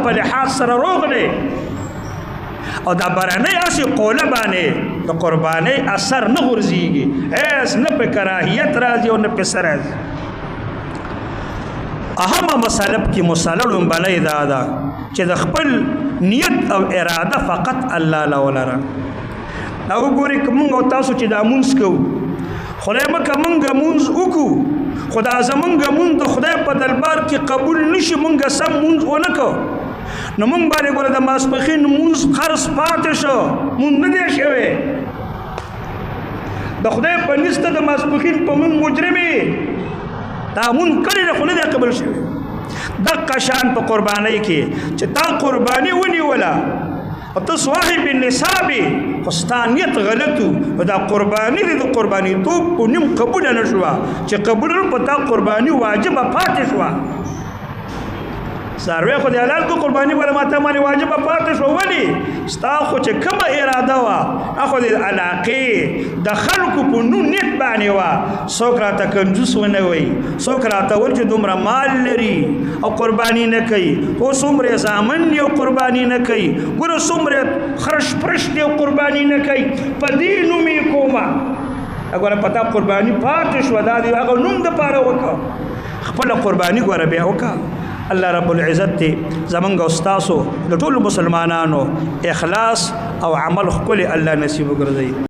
په لحاظ سره روغ دی او دا برانه اسی قوله باندې د قرباني اثر نه غورځيږي اس نه په کراهیت راځي او نه په سر راځي اهمه مسله کې مسلل بلای دا چې د خپل نیت او اراده فقط الله لا ولره او ګوري کوم او تاسو چې دا مونږ کو خدای مکه مونږ مونږ وکړو خدا زمونږ مونږ د خدای په دربار کې قبول نشي مونږ سم مونږ ونکو نو مونږ باندې ګوره د ماسپخین مونږ قرض پاتې شو مونږ نه دی شوی د خدای په نسته د ماسپخین په مونږ مجرمي دا مونږ کړی خو نه دی قبول شوی دقه شان په قربانۍ کې چې تا قرباني ونیوله او ته صاحب النصاب خستانیت غلطو و دا قربانی دی دا قربانی تو پنیم قبول نشوا چې قبول پتا قربانی واجب پاتې شوا ساروی خو دی حلال کو قربانی ولا ماته مانی واجب پاتې شو ولی ستا خو چې کوم اراده وا اخو د علاقه د خلکو په نو نیت باندې وا سوکراته کنجوس ونه وي سوکراته ورته دومره مال لري او قربانی نه کوي او څومره زامن یو قربانی نه کوي ګوره څومره خرش پرش دی قربانی نه کوي په دینو می کومه اګوره پتا قربانی پاتې شو دا دی هغه نوم د پاره وکړه خپل قربانی ګوره بیا وکړه الله رب العزت ته زمونږ استادو د ټول مسلمانانو اخلاص او عمل خپل الله نصیب وګرځي